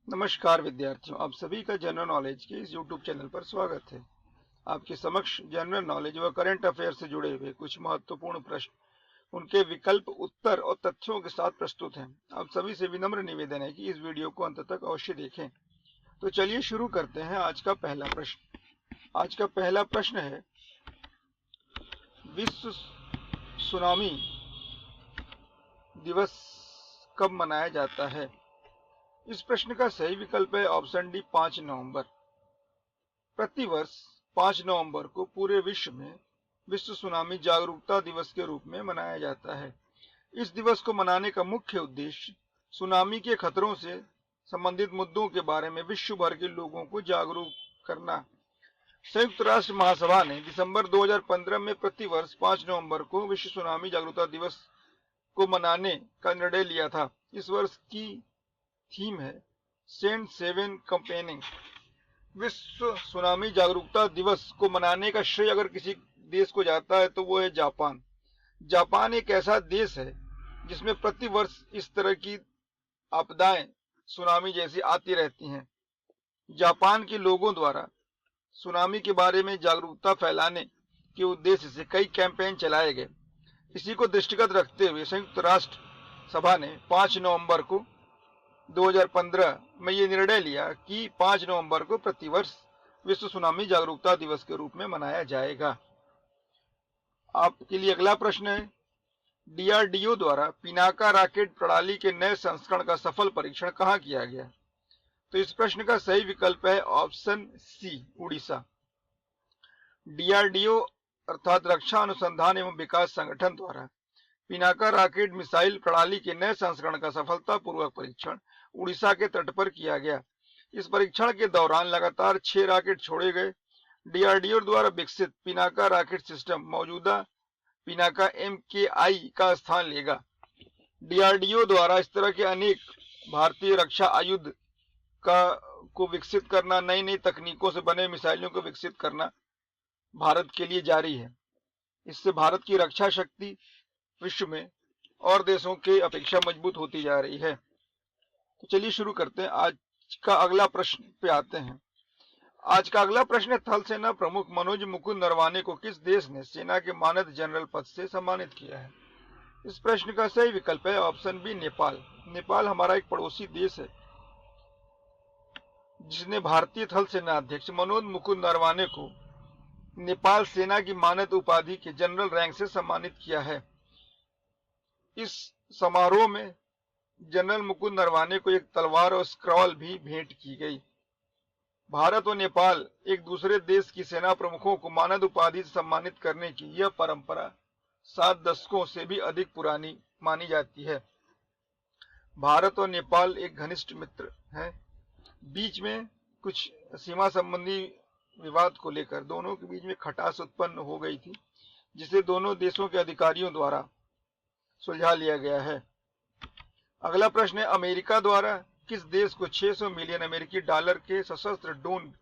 नमस्कार विद्यार्थियों, आप सभी का जनरल नॉलेज के इस YouTube चैनल पर स्वागत है। आपके समक्ष जनरल नॉलेज व करंट अफेयर से जुड़े हुए कुछ महत्वपूर्ण प्रश्न, उनके विकल्प, उत्तर और तथ्यों के साथ प्रस्तुत हैं। आप सभी से विनम्र निवेदन है कि इस वीडियो को अंत तक अवश्य देखें। तो चलिए शुरू करते हैं आज का पहला प्रश्न। आज का पहला प्रश्न है, विश्व सुनामी दिवस कब मनाया जाता है? इस प्रश्न का सही विकल्प है ऑप्शन डी, 5 नवंबर। प्रतिवर्ष 5 नवंबर को पूरे विश्व में विश्व सुनामी जागरूकता दिवस के रूप में मनाया जाता है। इस दिवस को मनाने का मुख्य उद्देश्य सुनामी के खतरों से संबंधित मुद्दों के बारे में विश्व भर के लोगों को जागरूक करना। संयुक्त राष्ट्र महासभा ने दिसंबर 2015 में प्रतिवर्ष 5 नवंबर को विश्व सुनामी जागरूकता दिवस को मनाने का निर्णय लिया था। इस वर्ष की थीम है सेंट सेवन कंपेनिंग। विश्व सुनामी जागरूकता दिवस को मनाने का श्रेय अगर किसी देश को जाता है तो वो है जापान। जापान एक ऐसा देश है जिसमें प्रतिवर्ष इस तरह की आपदाएं सुनामी जैसी आती रहती हैं। जापान के लोगों द्वारा सुनामी के बारे में जागरूकता फैलाने के उद्देश्य से कई कैंपेन चलाए गए। इसी को दृष्टिगत रखते हुए संयुक्त राष्ट्र सभा ने 5 नवंबर को 2015 में ये निर्णय लिया कि 5 नवंबर को प्रतिवर्ष विश्व सुनामी जागरूकता दिवस के रूप में मनाया जाएगा। आपके लिए अगला प्रश्न है, डीआरडीओ द्वारा पिनाका रॉकेट प्रणाली के नए संस्करण का सफल परीक्षण कहाँ किया गया? तो इस प्रश्न का सही विकल्प है ऑप्शन सी, उड़ीसा। डीआरडीओ अर्थात रक्षा अनुसंधान एवं विकास संगठन द्वारा पिनाका रॉकेट मिसाइल प्रणाली के नए संस्करण का सफलतापूर्वक परीक्षण उड़ीसा के तट पर किया गया। इस परीक्षण के दौरान लगातार 6 रॉकेट छोड़े गए। डीआरडीओ द्वारा विकसित पिनाका रॉकेट सिस्टम मौजूदा पिनाका MKI का स्थान लेगा। डीआरडीओ द्वारा इस तरह के अनेक भारतीय रक्षा आयुध को विकसित करना, नई नई तकनीकों से बने मिसाइलों को विकसित करना भारत के लिए जारी है। इससे भारत की रक्षा शक्ति विश्व में और देशों के अपेक्षा मजबूत होती जा रही है। तो चलिए शुरू करते हैं। आज का अगला प्रश्न पे आते हैं। आज का अगला प्रश्न है, थल सेना प्रमुख मनोज मुकुंद नरवाने को किस देश ने सेना के मानद जनरल पद से सम्मानित किया है? इस प्रश्न का सही विकल्प है ऑप्शन बी, नेपाल। नेपाल हमारा एक पड़ोसी देश है जिसने भारतीय थल सेना अध्यक्ष मनोज मुकुंद नरवाने को नेपाल सेना की मानद उपाधि के जनरल रैंक से सम्मानित किया है। इस समारोह में जनरल मुकुंद नरवाने को एक तलवार और स्क्रॉल भी भेंट की गई। भारत और नेपाल एक दूसरे देश की सेना प्रमुखों को मानद उपाधि से सम्मानित करने की यह परंपरा 7 दशकों से भी अधिक पुरानी मानी जाती है। भारत और नेपाल एक घनिष्ठ मित्र हैं। बीच में कुछ सीमा संबंधी विवाद को लेकर दोनों के बीच में खटास उत्पन्न हो गई थी, जिसे दोनों देशों के अधिकारियों द्वारा सुलझा लिया गया है। अगला प्रश्न है, अमेरिका द्वारा किस देश को 600 मिलियन अमेरिकी डॉलर के सशस्त्र ड्रोन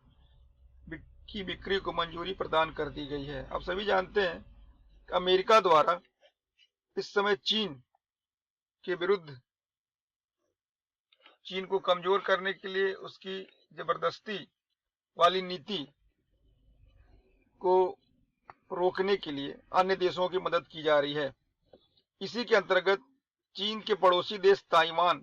की बिक्री को मंजूरी प्रदान कर दी गई है? आप सभी जानते हैं अमेरिका द्वारा इस समय चीन के विरुद्ध, चीन को कमजोर करने के लिए उसकी जबरदस्ती वाली नीति को रोकने के लिए अन्य देशों की मदद की जा रही है। इसी के अंतर्गत चीन के पड़ोसी देश ताइवान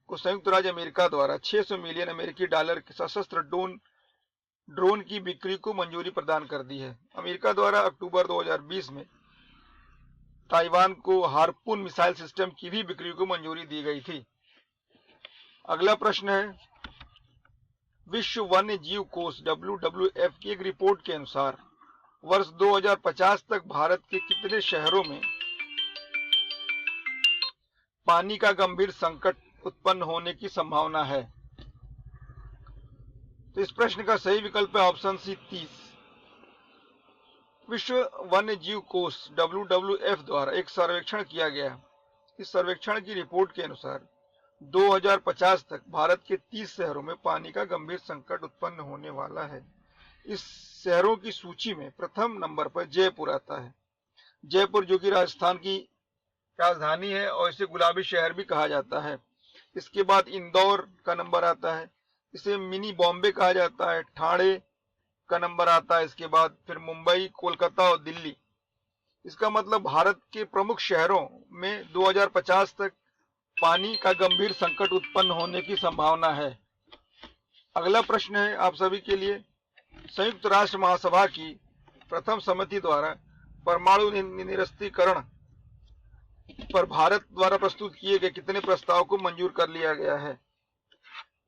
को संयुक्त राज्य अमेरिका द्वारा 600 मिलियन अमेरिकी डॉलर के सशस्त्र ड्रोन की बिक्री को मंजूरी प्रदान कर दी है। अमेरिका द्वारा अक्टूबर 2020 में ताइवान को हार्पून मिसाइल सिस्टम की भी बिक्री को मंजूरी दी गई थी। अगला प्रश्न है, विश्व वन्य जीव कोष WWF की एक रिपोर्ट के अनुसार वर्ष 2050 तक भारत के कितने शहरों में पानी का गंभीर संकट उत्पन्न होने की संभावना है? तो इस प्रश्न का सही विकल्प है ऑप्शन सी, 30। विश्व वन्य जीव कोष WWF द्वारा एक सर्वेक्षण किया गया। इस सर्वेक्षण की रिपोर्ट के अनुसार 2050 तक भारत के 30 शहरों में पानी का गंभीर संकट उत्पन्न होने वाला है। इस शहरों की सूची में प्रथम नंबर पर जयपुर आता है। जयपुर जो कि राजस्थान की राजधानी है और इसे गुलाबी शहर भी कहा जाता है। इसके बाद इंदौर का नंबर आता है, इसे मिनी बॉम्बे कहा जाता है। ठाणे का नंबर आता है इसके बाद, फिर मुंबई, कोलकाता और दिल्ली। इसका मतलब भारत के प्रमुख शहरों में 2050 तक पानी का गंभीर संकट उत्पन्न होने की संभावना है। अगला प्रश्न है आप सभी के लिए, संयुक्त राष्ट्र महासभा की प्रथम समिति द्वारा परमाणु निरस्त्रीकरण पर भारत द्वारा प्रस्तुत किए गए कितने प्रस्ताव को मंजूर कर लिया गया है?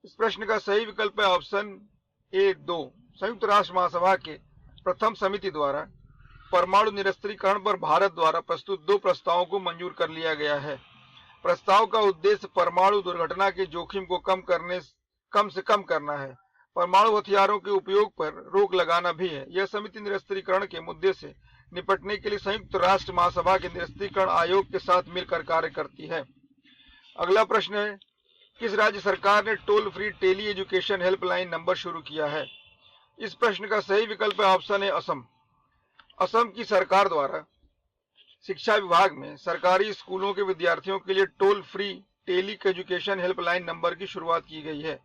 इस प्रश्न का सही विकल्प है ऑप्शन ए 2। संयुक्त राष्ट्र महासभा के प्रथम समिति द्वारा परमाणु निरस्त्रीकरण पर भारत द्वारा प्रस्तुत 2 प्रस्तावों को मंजूर कर लिया गया है। प्रस्ताव का उद्देश्य परमाणु दुर्घटना के जोखिम को कम से कम करना है। परमाणु हथियारों के उपयोग पर रोक लगाना भी है। यह समिति निरस्त्रीकरण के मुद्दे से निपटने के लिए संयुक्त राष्ट्र महासभा के निरस्त्रीकरण आयोग के साथ मिलकर कार्य करती है। अगला प्रश्न है, किस राज्य सरकार ने toll free tele education helpline number शुरू किया है? इस प्रश्न का सही विकल्प है ऑप्शन है असम। असम की सरकार द्वारा शिक्षा विभाग में सरकारी स्कूलों के विद्यार्थियों के लिए toll free tele education helpline number की शुरुआत की गई है।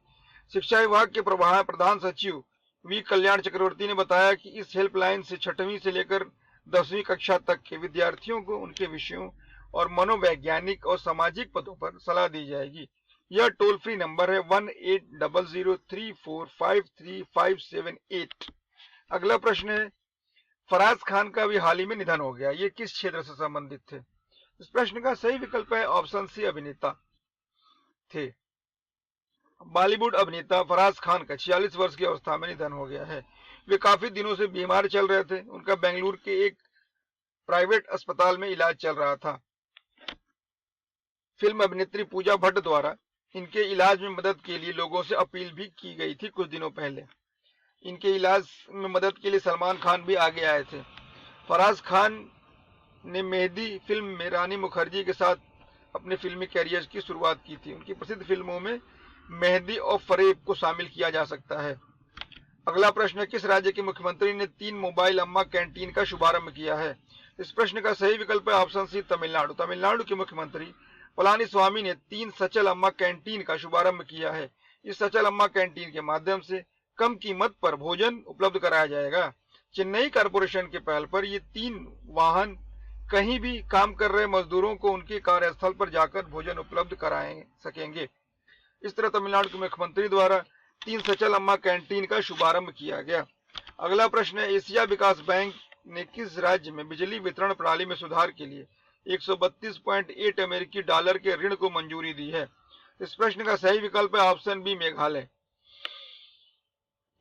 शिक्षा विभाग के प्रधान सचिव वी कल्याण चक्रवर्ती ने बताया कि इस हेल्पलाइन से 6वीं से लेकर 10वीं कक्षा तक के विद्यार्थियों को उनके विषयों और मनोवैज्ञानिक और सामाजिक पदों पर सलाह दी जाएगी। यह टोल फ्री नंबर है 180034535578। अगला प्रश्न है, फराज खान का भी हाल ही में निधन हो गया, ये किस क्षेत्र से संबंधित थे? इस प्रश्न का सही विकल्प है ऑप्शन सी, अभिनेता थे। बॉलीवुड अभिनेता फराज खान का 46 वर्ष की अवस्था में निधन हो गया है। वे काफी दिनों से बीमार चल रहे थे। उनका बेंगलुरु के एक प्राइवेट अस्पताल में इलाज चल रहा था। फिल्म अभिनेत्री पूजा भट्ट द्वारा इनके इलाज में मदद के लिए लोगों से अपील भी की गई थी कुछ दिनों पहले। इनके इलाज में मदद के लिए सलमान खान भी आगे आए थे। फराज खान ने मेहदी फिल्म में रानी मुखर्जी के साथ अपने फिल्मी कैरियर की शुरुआत की थी। उनकी प्रसिद्ध फिल्मों में मेहदी और फरेब को शामिल किया जा सकता है। अगला प्रश्न है, किस राज्य के मुख्यमंत्री ने 3 मोबाइल अम्मा कैंटीन का शुभारंभ किया है? इस प्रश्न का सही विकल्प है ऑप्शन सी, तमिलनाडु। तमिलनाडु के मुख्यमंत्री पलानीस्वामी ने 3 सचल अम्मा कैंटीन का शुभारंभ किया है। इस सचल अम्मा कैंटीन के माध्यम से कम कीमत पर भोजन उपलब्ध कराया जाएगा। चेन्नई कॉरपोरेशन के पहल पर ये 3 वाहन कहीं भी काम कर रहे मजदूरों को उनके कार्यस्थल पर जाकर भोजन उपलब्ध कराए सकेंगे। इस तरह तमिलनाडु के मुख्यमंत्री द्वारा 3 सचल अम्मा कैंटीन का शुभारंभ किया गया। अगला प्रश्न है, एशिया विकास बैंक ने किस राज्य में बिजली वितरण प्रणाली में सुधार के लिए 132.8 अमेरिकी डॉलर के ऋण को मंजूरी दी है? इस प्रश्न का सही विकल्प है ऑप्शन बी, मेघालय।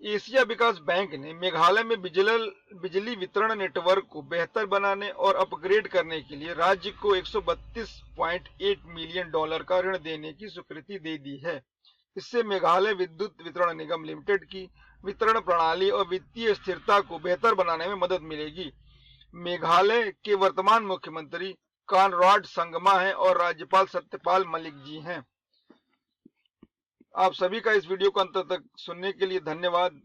एशिया विकास बैंक ने मेघालय में बिजली वितरण नेटवर्क को बेहतर बनाने और अपग्रेड करने के लिए राज्य को 132.8 मिलियन डॉलर का ऋण देने की स्वीकृति दे दी है। इससे मेघालय विद्युत वितरण निगम लिमिटेड की वितरण प्रणाली और वित्तीय स्थिरता को बेहतर बनाने में मदद मिलेगी। मेघालय के वर्तमान मुख्यमंत्री कॉनराड संगमा हैं और राज्यपाल सत्यपाल मलिक जी हैं। आप सभी का इस वीडियो को अंत तक सुनने के लिए धन्यवाद।